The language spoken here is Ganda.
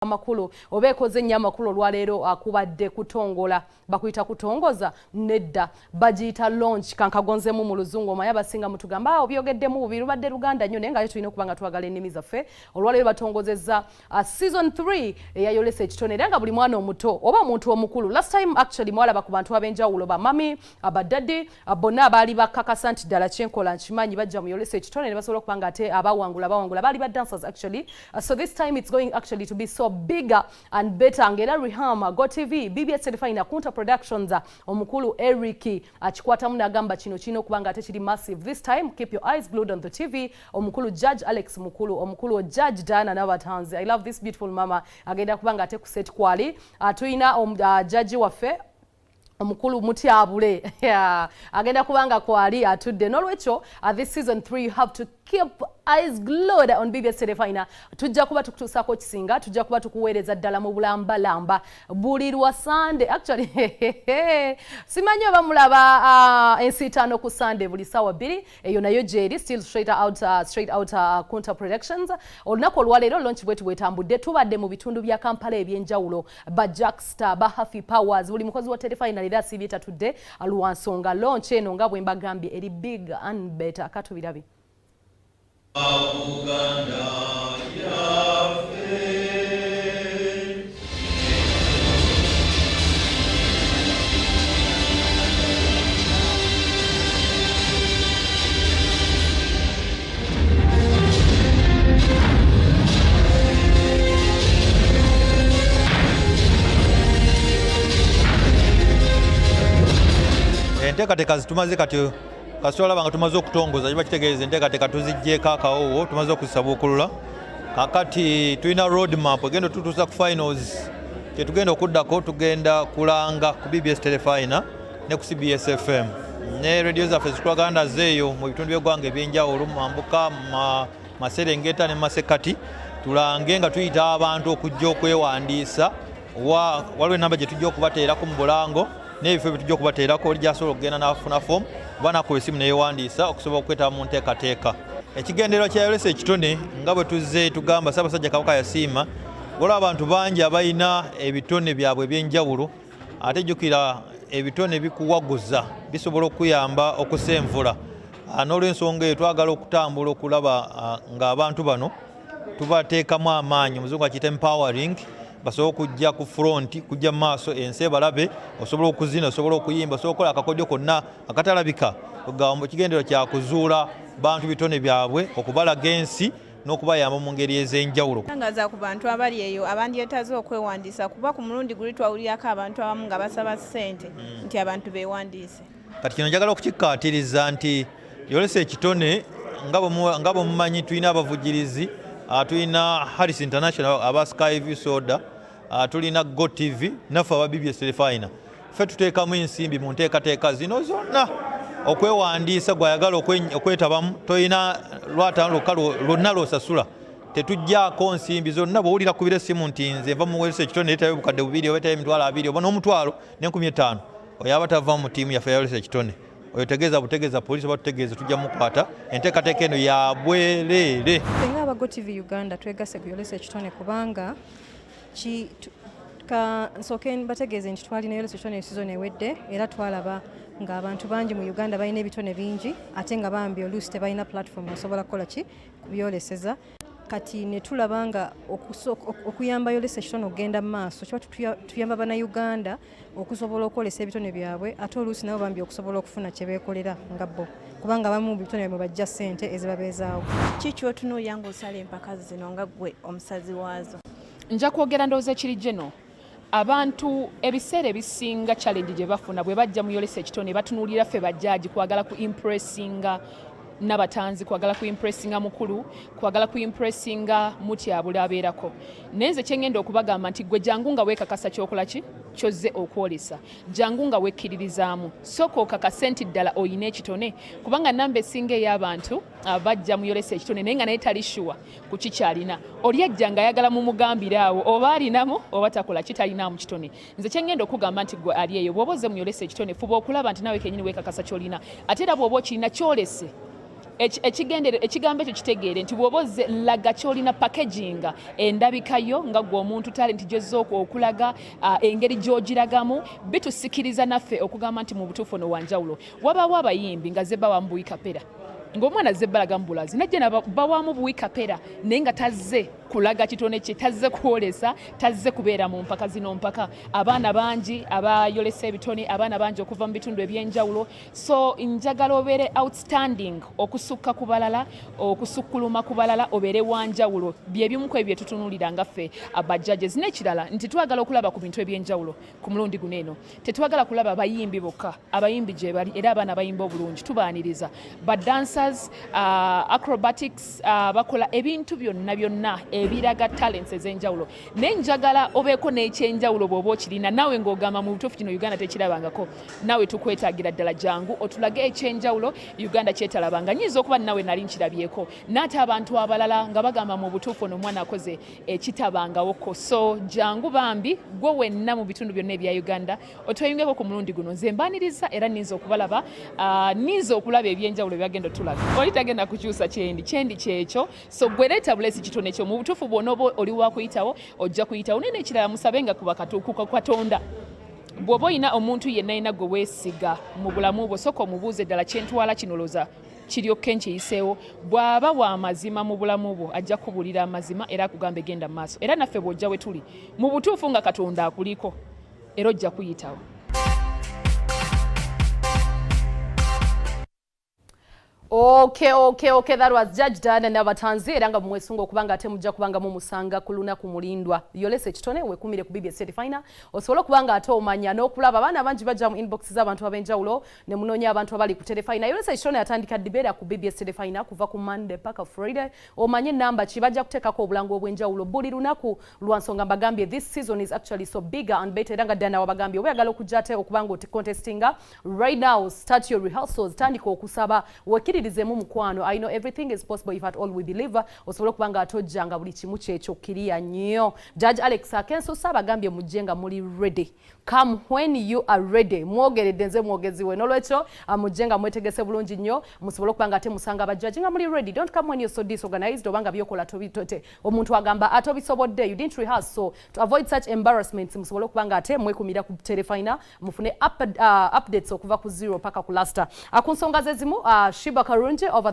Amakulu obekoze nnyo amakulu olwaleero akubadde kutongola bakuyita kutongoza nedda bagiyita launch kankagonzemu mu luzungu omanya basinga mutugamba obyogeddemu bubi lubadde Luganda nnyo naye nga tulina okuba nga twagala ennimi zaffe olwaleero batongozezza season 3 eyayolesa ekitone era nga buli mwana omuto oba omuntu omukulu last time actually mwalaba ku bantu ab'enjawulo bamami abadaddi bonna abaali bakakasa nti ddala kyenkola nkimanyi bajja muyolesa ekitone ne basobola okuba nga ate abawangula baali ba dancers actually so this time it's going actually to be so bigger and better ngera Rihama Go TV BBS Telefina Kunta Productions omukulu Eric achikwatamu nagamba kino kubanga ate kiri massive this time. Keep your eyes glued on the TV. Omukulu Judge Alex omukulu Judge Diana n'abatanzi. I love this beautiful mama agenda kubanga ate ku set kwali tuyina judge waffe omukulu mutyabule agenda kubanga kwali atudde nolwecho this season 3 you have to keep eyes glued on BBS Telefina. Tujja kuba tukutusako kisinga, tujja kuba tukuweereza ddala mu bulamba buli lwa Sunday actually simanyi oba mulaba ensitano ku Sunday buli sawa 2 eyo nayo jeri still straight out Kunta Productions. Olunaku olwaleero launch bwetu bwetambudde tubadde mu bitundu bya Kampala ebyenjawulo ba Jackstar ba Happy Powers buli mukozi wa Telefina lera sibieta tudde aluwansonga launch eno nga bwe mbagambye eri big and better katubirabi. Enteekateeka zitumaze kati kasola banga tumaze okutongoza jiba kitegeeze enteekateeka tuzijjeeko akawoowo tumaze okusabuukulula kakati tulina road map egenda tutuusa ku finals kyetugenda okuddako tugenda kulanga ku BBS Telefina ne ku CBS FM ne radio zaffe zitwaganda zeeyo mu bitundu by'eggwanga ebyenjawulo Mambuka Maserengeta ne Masekati tulange nga tuyita abantu okujja okwewandiisa waliwo enamba gye tujja okubateerako mu Bulango n'ebifo bye tujja okubateerako oli gy'asobola okugenda n'afuna fomu banakuba essimu neyewandiisa okusobola okwetaba mu nteekateeka. Ekigendererwa kyayolesa ekitone nga bwe tuzze tugamba Ssaabasajja Kabaka yasiima waliwo abantu bangi abalina ebitone byabwe ebyenjawulo ate jjukira ebitone bikuwaguza bisobola okuyamba okusenvula n'olw'ensonga eyo twagala okutambula okulaba nga abantu bano tubateekamu amaanyi omuzungu akiyita empowering basobola okujja ku front kujja maaso ensi balabe osobola okuzina osobola okuyimba osobola okukola akakodyo konna akatalabika ogamba ekigendero kya kuzuula bantu bitone byabwe okubalaga ensi n'okubayamba mu ngeri ez'enjawulo. Tangaza ku bantu abali eyo abandyetaze okwewandiisa kuba ku mulundi guli twawulirako abantu abamu nga basaba ssente nti abantu beewandiise. Kati kino njagala okukikkaatiriza nti yolesa ekitone nga bwe mumanyi tulina abavujjirizi tulina Harris International aba Skyview Soda tulina Go TV naffe aba BBS Telefina ffe tuteekamu ensimbi mu nteekateeka zino zonna okwewandiisa gwayagala okwetabamu toyina lwataano lwonna lwosasula tetujjaako nsimbi zonna bw'owulira kubira essimu nti nze nva muweeresa ekitone etayo bukadde 2 oba etayo emitwalo 2 oba n'omutwalo n'5000 oyo aba tava mu ttiimu yaffe yayolesa ekitone oyo tegeeza poliisi oba tutegeeze tujja mukwata enteekateeka eno ya bwereere. Nga aba Go TV Uganda twegase kuyolesa ekitone kubanga nsooke bategeeze nti twalina yolesa ekitone season ewedde era twalaba nga abantu bangi mu Uganda balina ebitone bingi ate nga bambi oluusi tebalina platform osobola kukola ki kubyoleseza kati ne tulaba nga okuyamba yolesa ekitone okugenda mu maaso kiba tuyamba bannayuganda okusobola okwolesa ebitone byabwe ate oluusi nabo bambi okusobola okufuna kye beekolera nga bo kubanga abamu bitone byabwe bajja ssente ezibabeezaawo. Ki ky'otunuulira ng'osala empaka zino nga ggwe omusazi waazo? Nja kwogera ndowooza ekiri geno abantu ebiseera ebisinga challenge gye bafuna bwe bajja mu yolesa ekitone batunuulira ffe bajjaaji kwagala ku impressinga n'abatanzi kwagala ku impressinga mukulu kwagala ku impressinga mutyabula abeerako nenze kyengenda okubagamba nti gwe jangu nga weekakasa kyokola ki kyozze okwolesa jangu nga wekkiririzaamu sooka okakase nti ddala oyina ekitone kubanga namba esinga ey'abantu abajja mu yolesa ekitone naye nga naye tali shuwa ku kikyalina oli ajja nga ayagala mu mugambire awo oba alinamu oba takola kitalinamu kitone. Nze kyengenda okugamba nti gwe ali eyo bw'oba ozze mu yolesa ekitone fuba okulaba nti nawe kennyini weekakasa ky'olina ate era bw'oba okirina kyolese ekigambo ekyo kitegeere nti bw'oboze laga kyolina packaging endabikayo nga gwe omuntu talenti gy'ozooka okulaga engeri gy'ogiragamu bitusikiriza naffe okugamba nti mu butuufu ono wanjawulo. Wabaawo abayimbi nga Zebba Wambuwi Kapera ng'omwana Zebba alaga mu Bulazi najja bawaamu Buwi Kapera naye nga tazze kulaga kitone kye, tazze kwolesa, tazze kubeera mu mpaka zino mpaka. Abaana bangi abayolesa ebitone, abaana bangi okuva mu bitundu ebyenjawulo, so njagala obeere outstanding okusukka ku balala, okusukkuluma ku balala, obeere wanjawulo. Byebimu ku ebyo tutunuulira nga ffe abajudges. N'ekirala nti twagala okulaba ku bintu ebyenjawulo ku mulundi guno eno. Tetwagala kulaba bayimbi bokka, abayimbi gye bali era abaana bayimba obulungi tubaaniriza. Dancers, acrobatics, bakola ebintu byonna ebiraga talents ez'enjawulo. Nenjagala obeeko n'ekyenjawulo bw'oba okirina naawe ng'ogamba mu butuufu kino Uganda tekirabangako. Naawe tukwetaagira ddala jangu otulage ekyenjawulo Uganda kyetalabanga. Nnyinza okuba naawe nali nkirabyeko. N'ate abantu abalala nga bagamba mu butuufu ono omwana akoze ekitabangawoko. So jangu bambi gwe wenna mu bitundu byonna ebya Uganda otweyungeko ku mulundi guno. Nze mbaaniriza era nninza okubalaba, nninza okulaba ebyenjawulo byagenda tulaga. Oli tagenda kukyusa kyendi kyekyo. So gwe leeta bulesi kitone kyo mu butuufu bw'onooba oli wa kuyitawo ojja kuyitawo. Nene ekirala musabenga ku Katonda. Bw'oba olina omuntu yenna yenna gwe weesiga mu bulamu bwo sooka omubuuze ddala kyentwala kinoloza kiryokke nkiyiseewo. Bw'aba wa mazima mu bulamu bwo ajja kubuulira amazima era akugambe genda mu maaso. Era naffe bw'ojja we tuli mu butuufu nga Katonda akuliko era ojja kuyitawo. Okay, that was Judge Dan and abatanzi era nga mwesunga okubanga ate mujja kubanga mumusanga kuluna kumulindwa. Yolese kitone wekumire ku BBS Certifina. Osobola kubanga ate omanya n'okulaba abaana bangi bajja mu inbox z'abantu abenjawulo ne munonya abantu abali ku Certifina. Yolese kitone atandika dibera ku BBS Certifina kuva ku Monday paka Friday. Omanye namba kibajja kuteekako obulango obwenjawulo buli lunaku lwansonga mbagambye this season is actually so bigger and better era nga Dana wabagambye oyagala okujja ate okubanga contestinga right now start your rehearsals tandika okusaba wakiri mukwano. I know everything is possible if at all we believe. Osobola kubanga atojjanga buli kimu kyekyo kiriya nnyo. Judge Alex Akenso sabagambye mujjenga muli ready. Come when you are ready. Mwogeredde nze mwogezi we nolwekyo mujjenga mwetegese bulungi nnyo. Musobola kubanga ate musanga abajudge nga muli ready. Don't come when you're so disorganized obanga byokola tobitote. Omuntu agamba atobisobodde you didn't rehearse. So to avoid such embarrassments musobola kubanga ate mwekumira ku Certifina mufune updates okuva ku 0 paka ku last. Akunsonga zezimu Shiba Karunje over the